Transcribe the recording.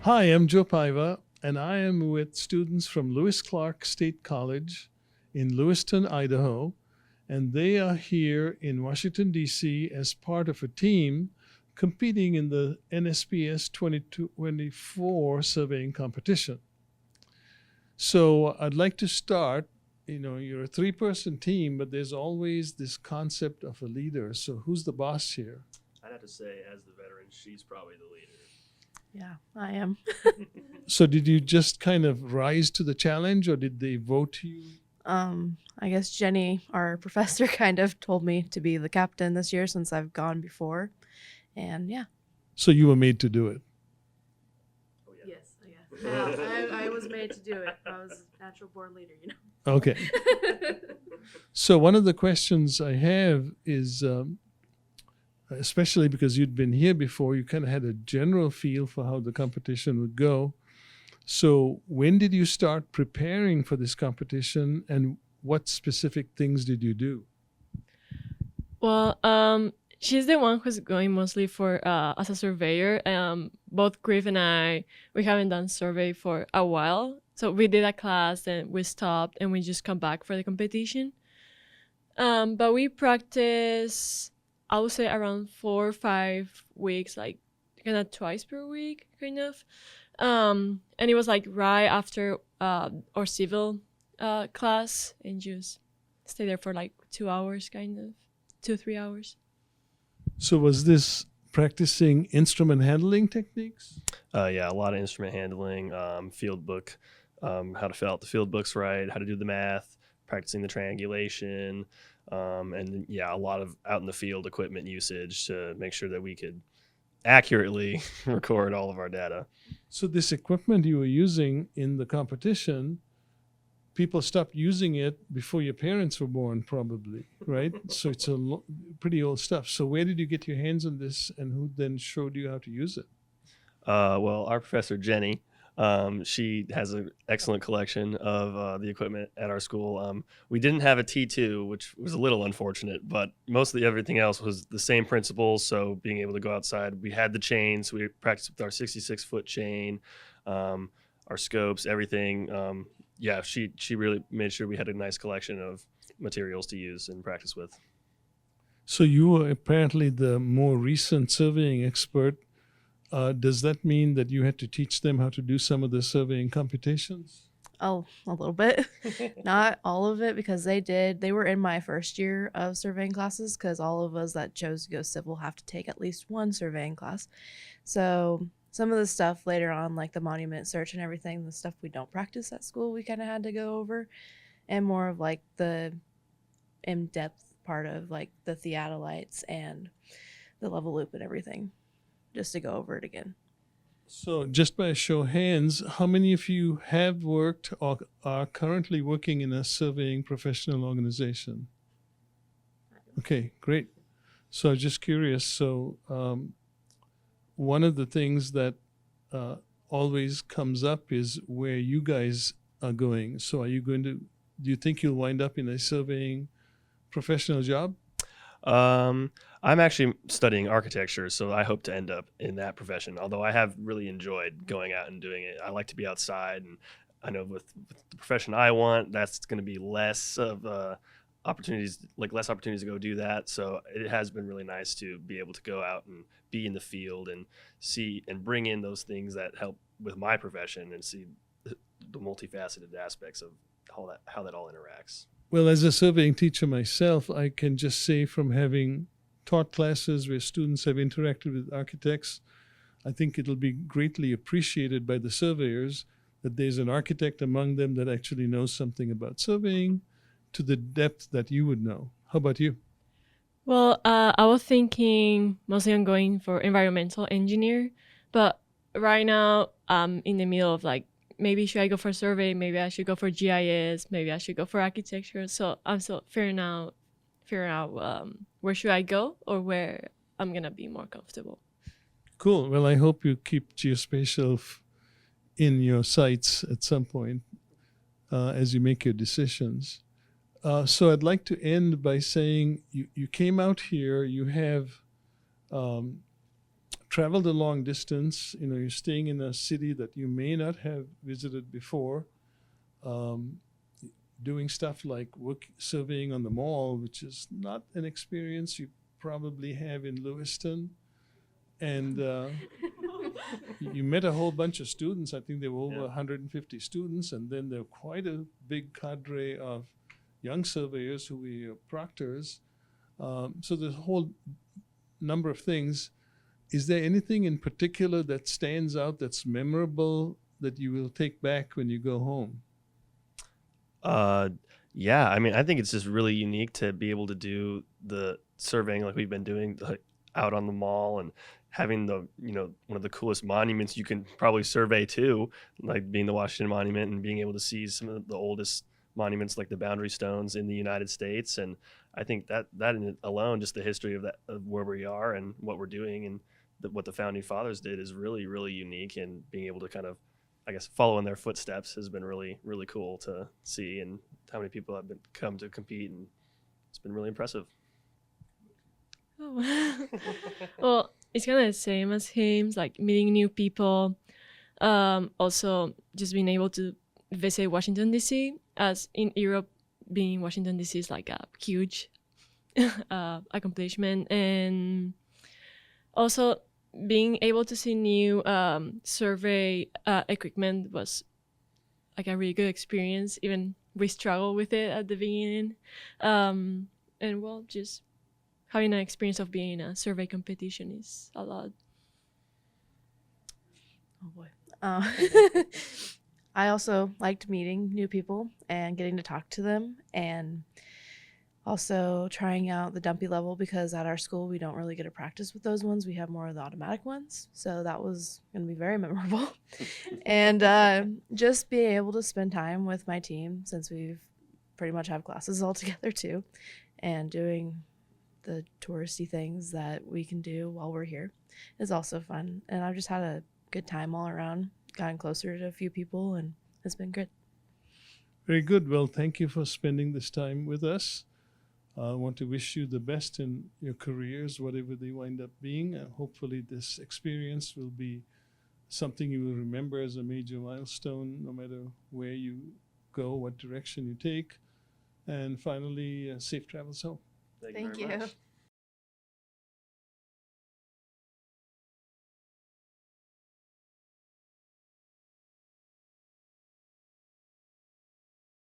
Hi, I'm Joe Paiva, and I am with students from Lewis Clark State College in Lewiston, Idaho, and they are here in Washington, D.C. as part of a team competing in the NSPS 2024 surveying competition. So I'd like to start. You're a three-person team, but there's always this concept of a leader. So who's the boss here? I'd have to say, as the veteran, she's probably the leader. Yeah, I am. So did you just kind of rise to the challenge, or did they vote you? I guess Jenny, our professor, kind of told me to be the captain this year since I've gone before. And yeah. So you were made to do it. Oh, yeah. Yes, I guess. I was made to do it. I was a natural born leader, Okay. So one of the questions I have is, especially because you'd been here before, you kind of had a general feel for how the competition would go. So when did you start preparing for this competition, and what specific things did you do? Well, she's the one who's going mostly for as a surveyor. Both Griff and I, we haven't done survey for a while. So we did a class and we stopped and we just come back for the competition. But we practice, I would say around 4 or 5 weeks, like kind of twice per week, kind of. And it was like right after our civil class, and just stay there for like 2 hours, kind of 2-3 hours. So was this practicing instrument handling techniques? Yeah, a lot of instrument handling, field book, how to fill out the field books right, how to do the math, practicing the triangulation, and yeah, a lot of out in the field equipment usage to make sure that we could accurately record all of our data. So this equipment you were using in the competition, people stopped using it before your parents were born, probably, right? So it's pretty old stuff. So where did you get your hands on this, and who then showed you how to use it? Well, our professor, Jenny, she has an excellent collection of the equipment at our school. We didn't have a T2, which was a little unfortunate, but mostly everything else was the same principles. So being able to go outside, we had the chains. We practiced with our 66-foot chain, our scopes, everything. Yeah, she really made sure we had a nice collection of materials to use and practice with. So you were apparently the more recent surveying expert. Does that mean that you had to teach them how to do some of the surveying computations? Oh, a little bit. Not all of it, because they were in my first year of surveying classes, because all of us that chose to go civil have to take at least one surveying class. So some of the stuff later on, like the monument search and everything, the stuff we don't practice at school, we kind of had to go over, and more of like the in-depth part of like the theodolites and the level loop and everything, just to go over it again. So just by a show of hands, how many of you have worked or are currently working in a surveying professional organization? Okay, great. So I was just curious. So one of the things that always comes up is where you guys are going. So do you think you'll wind up in a surveying professional job? I'm actually studying architecture, so I hope to end up in that profession, although I have really enjoyed going out and doing it. I like to be outside, and I know with the profession I want, that's going to be less opportunities to go do that. So it has been really nice to be able to go out and be in the field and see and bring in those things that help with my profession and see the multifaceted aspects of how that all interacts. Well, as a surveying teacher myself, I can just say from having taught classes where students have interacted with architects, I think it'll be greatly appreciated by the surveyors that there's an architect among them that actually knows something about surveying to the depth that you would know. How about you? Well, I was thinking mostly on going for environmental engineer, but right now I'm in the middle of like, maybe should I go for survey? Maybe I should go for GIS. Maybe I should go for architecture. So I'm still figuring out where should I go or where I'm gonna be more comfortable. Cool. Well, I hope you keep geospatial in your sights at some point as you make your decisions. So I'd like to end by saying you came out here, you have traveled a long distance. You're staying in a city that you may not have visited before. Doing stuff like surveying on the mall, which is not an experience you probably have in Lewiston. And you met a whole bunch of students. I think there were over 150 students, and then there were quite a big cadre of young surveyors who were proctors. So there's a whole number of things. Is there anything in particular that stands out that's memorable that you will take back when you go home? Yeah, I mean, I think it's just really unique to be able to do the surveying like we've been doing, like out on the mall, and having the, one of the coolest monuments you can probably survey too, like being the Washington Monument, and being able to see some of the oldest monuments like the Boundary Stones in the United States. And I think that in it alone, just the history of where we are and what we're doing, and what the founding fathers did, is really, really unique. And being able to kind of, I guess, follow in their footsteps has been really, really cool to see, and how many people have come to compete, and it's been really impressive. Oh. Well, it's kind of the same as him, like meeting new people. Also, just being able to visit Washington, D.C., as in Europe, being Washington, D.C. is like a huge accomplishment. And also being able to see new survey equipment was like a really good experience. Even we struggled with it at the beginning. And well, just having an experience of being in a survey competition is a lot. Oh boy. I also liked meeting new people and getting to talk to them, and also trying out the dumpy level, because at our school we don't really get to practice with those ones. We have more of the automatic ones, so that was going to be very memorable. And just being able to spend time with my team, since we've pretty much have classes all together too, and doing the touristy things that we can do while we're here is also fun. And I've just had a good time all around, gotten closer to a few people, and it's been good. Very good. Well, thank you for spending this time with us. I want to wish you the best in your careers, whatever they wind up being. Hopefully this experience will be something you will remember as a major milestone, no matter where you go, what direction you take. And finally, safe travels home. Thank Thank you very you. much.